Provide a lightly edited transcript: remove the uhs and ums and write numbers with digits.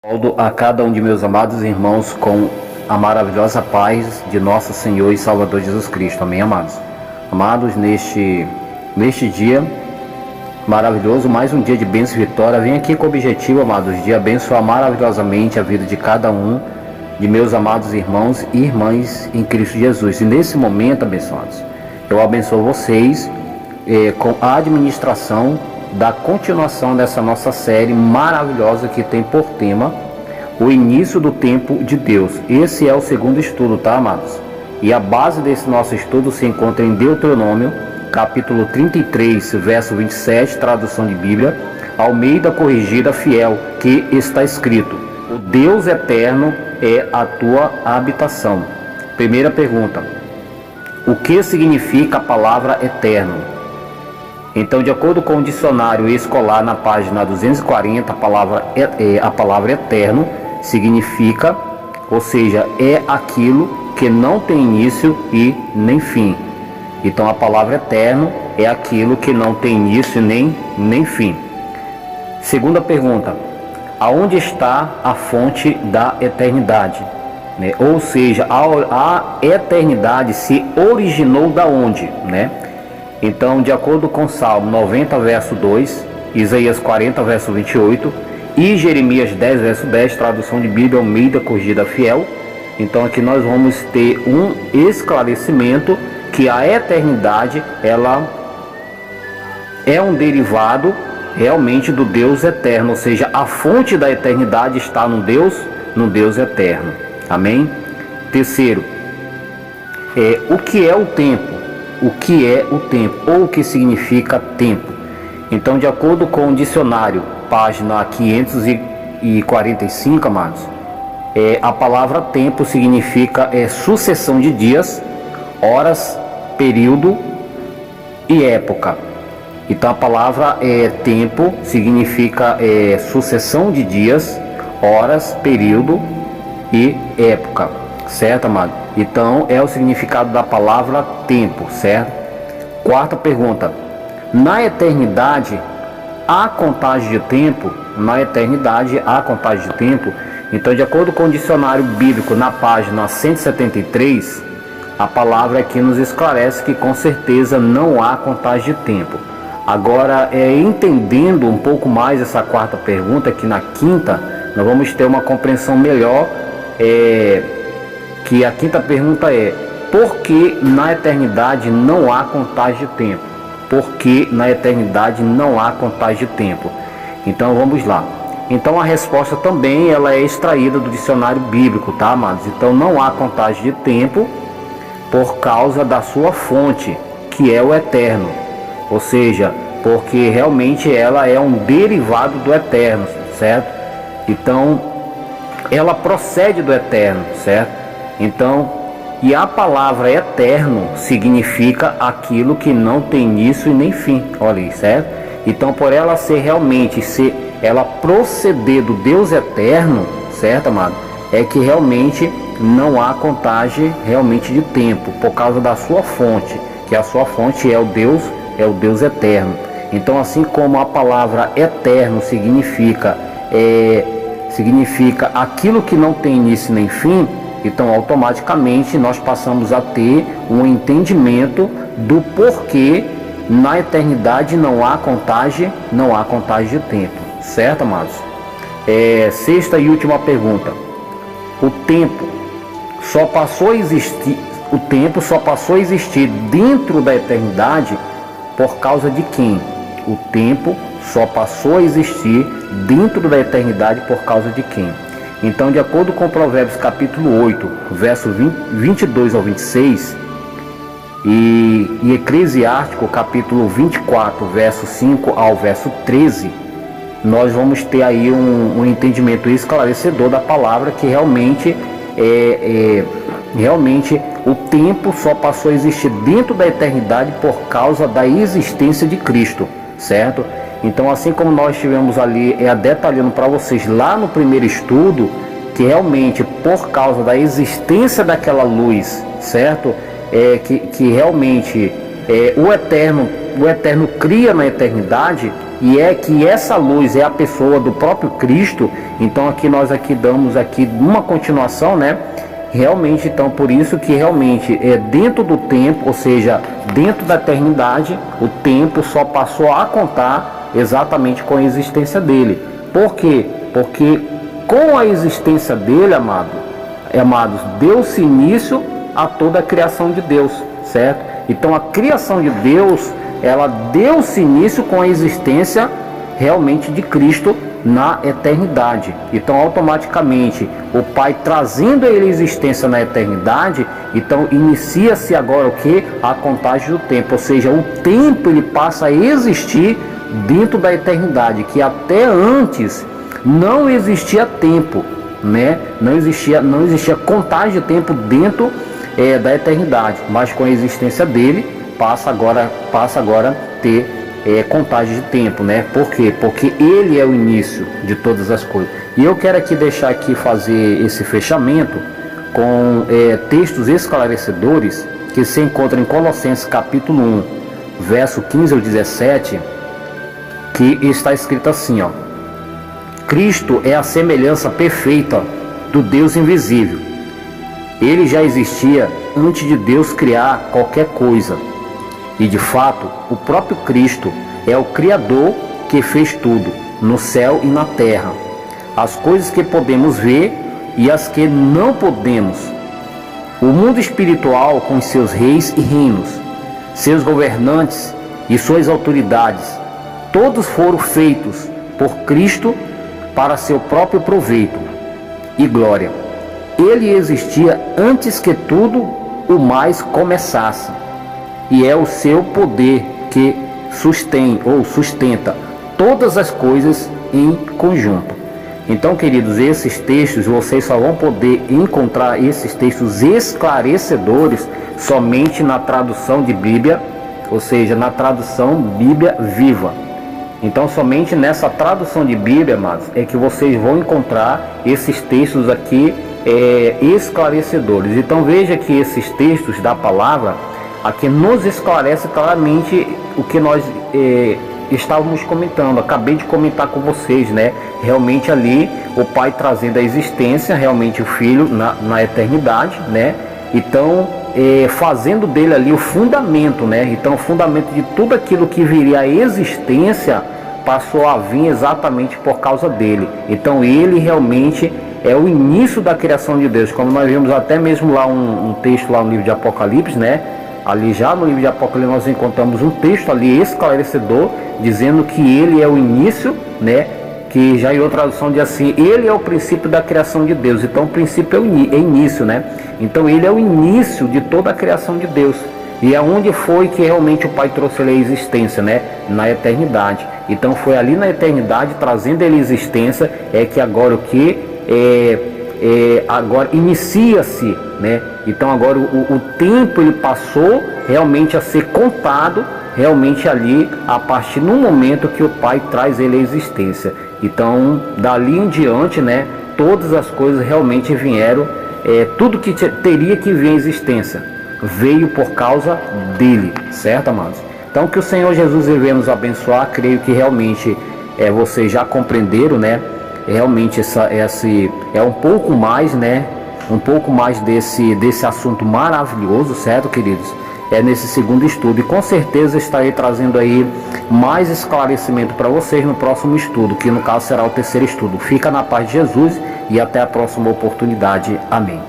Saúdo a cada um de meus amados irmãos com a maravilhosa paz de nosso Senhor e Salvador Jesus Cristo. Amém, amados? Amados, neste dia maravilhoso, mais um dia de bênção e vitória, venho aqui com o objetivo, amados, de abençoar maravilhosamente a vida de cada um de meus amados irmãos e irmãs em Cristo Jesus. E nesse momento, abençoados, eu abençoo vocês com a administração da continuação dessa nossa série maravilhosa que tem por tema o início do tempo de Deus. Esse é o segundo estudo, tá, amados? E a base desse nosso estudo se encontra em Deuteronômio, capítulo 33, verso 27, tradução de Bíblia, Almeida Corrigida Fiel, que está escrito: o Deus eterno é a tua habitação. Primeira pergunta: o que significa a palavra eterno? Então, de acordo com o dicionário escolar, na página 240, a palavra eterno significa, ou seja, é aquilo que não tem início e nem fim. Então, a palavra eterno é aquilo que não tem início nem fim. Segunda pergunta: aonde está a fonte da eternidade? Ou seja, a eternidade se originou da onde, né? Então, de acordo com Salmo 90, verso 2, Isaías 40, verso 28 e Jeremias 10, verso 10, tradução de Bíblia Almeida Corrigida Fiel, então aqui nós vamos ter um esclarecimento que a eternidade, ela é um derivado realmente do Deus eterno, ou seja, a fonte da eternidade está no Deus eterno. Amém? Terceiro, o que é o tempo? O que é o tempo, ou o que significa tempo? Então, de acordo com o dicionário, página 545, amados, a palavra tempo significa sucessão de dias, horas, período e época. Então, a palavra tempo significa sucessão de dias, horas, período e época. Certo, amado? Então, é o significado da palavra tempo, certo? Quarta pergunta: na eternidade há contagem de tempo? Na eternidade há contagem de tempo? Então, de acordo com o dicionário bíblico, na página 173, a palavra aqui nos esclarece que com certeza não há contagem de tempo. Agora, entendendo um pouco mais essa quarta pergunta, que na quinta nós vamos ter uma compreensão melhor, que a quinta pergunta é: por que na eternidade não há contagem de tempo? Por que na eternidade não há contagem de tempo? Então vamos lá. Então a resposta também ela é extraída do dicionário bíblico, tá, amados? Então não há contagem de tempo por causa da sua fonte, que é o eterno. Ou seja, porque realmente ela é um derivado do eterno, certo? Então ela procede do eterno, certo? Então, e a palavra eterno significa aquilo que não tem início e nem fim. Olha aí, certo? Então, por ela ser realmente, ela proceder do Deus eterno, certo, amado? É que realmente não há contagem realmente de tempo, por causa da sua fonte, que a sua fonte é o Deus eterno. Então, assim como a palavra eterno significa aquilo que não tem início nem fim, então automaticamente nós passamos a ter um entendimento do porquê na eternidade não há contagem de tempo, certo, amados? Sexta e última pergunta: o tempo só passou a existir dentro da eternidade por causa de quem? O tempo só passou a existir dentro da eternidade por causa de quem? Então, de acordo com Provérbios capítulo 8, verso 22 ao 26, e Eclesiástico capítulo 24, verso 5 ao verso 13, nós vamos ter aí um entendimento esclarecedor da palavra, que realmente o tempo só passou a existir dentro da eternidade por causa da existência de Cristo, certo? Então, assim como nós estivemos ali detalhando para vocês lá no primeiro estudo, que realmente por causa da existência daquela luz, certo? Que realmente o eterno cria na eternidade, e é que essa luz é a pessoa do próprio Cristo. Então aqui nós damos aqui uma continuação, né? Realmente, então, por isso que realmente é dentro do tempo, ou seja, dentro da eternidade, o tempo só passou a contar exatamente com a existência dele. Por quê? Porque com a existência dele, amados, deu-se início a toda a criação de Deus, certo? Então a criação de Deus, ela deu-se início com a existência realmente de Cristo na eternidade. Então automaticamente o Pai trazendo ele a existência na eternidade, então inicia-se agora o que? A contagem do tempo, ou seja, o tempo ele passa a existir dentro da eternidade, que até antes não existia tempo, né? Não existia contagem de tempo dentro da eternidade, mas com a existência dele passa agora a ter contagem de tempo, né? Por quê? Porque ele é o início de todas as coisas. E eu quero aqui deixar aqui fazer esse fechamento com textos esclarecedores que se encontram em Colossenses capítulo 1, verso 15 ao 17, que está escrito assim, ó: Cristo é a semelhança perfeita do Deus invisível. Ele já existia antes de Deus criar qualquer coisa. E de fato, o próprio Cristo é o Criador que fez tudo, no céu e na terra. As coisas que podemos ver e as que não podemos. O mundo espiritual com seus reis e reinos, seus governantes e suas autoridades, todos foram feitos por Cristo para seu próprio proveito e glória. Ele existia antes que tudo o mais começasse, e é o seu poder que sustenta todas as coisas em conjunto. Então, queridos, esses textos, vocês só vão poder encontrar esses textos esclarecedores somente na tradução de Bíblia, ou seja, na tradução Bíblia Viva. Então, somente nessa tradução de Bíblia, amados, é que vocês vão encontrar esses textos aqui esclarecedores. Então, veja que esses textos da palavra aqui nos esclarece claramente o que nós estávamos comentando. Acabei de comentar com vocês, né? Realmente ali o Pai trazendo a existência, realmente o Filho na eternidade, né? Então fazendo dele ali o fundamento, né? Então o fundamento de tudo aquilo que viria à existência passou a vir exatamente por causa dele. Então ele realmente é o início da criação de Deus, como nós vimos até mesmo lá um texto lá no livro de Apocalipse, né? Ali já no livro de Apocalipse nós encontramos um texto ali esclarecedor, dizendo que ele é o início, né? Que já em outra tradução diz assim, ele é o princípio da criação de Deus. Então o princípio é início, né? Então ele é o início de toda a criação de Deus. E aonde foi que realmente o Pai trouxe ele à existência, né? Na eternidade. Então foi ali na eternidade, trazendo ele à existência, é que agora o que agora inicia-se, né? Então agora o tempo ele passou realmente a ser contado realmente ali a partir do momento que o Pai traz ele à existência. Então dali em diante, né? Todas as coisas realmente vieram, tudo que teria que vir à existência veio por causa dele, certo, amados? Então que o Senhor Jesus venha nos abençoar. Creio que realmente vocês já compreenderam, né? Realmente esse é um pouco mais, né? Um pouco mais desse assunto maravilhoso, certo, queridos? Nesse segundo estudo, e com certeza estarei trazendo aí mais esclarecimento para vocês no próximo estudo, que no caso será o terceiro estudo. Fica na paz de Jesus e até a próxima oportunidade. Amém.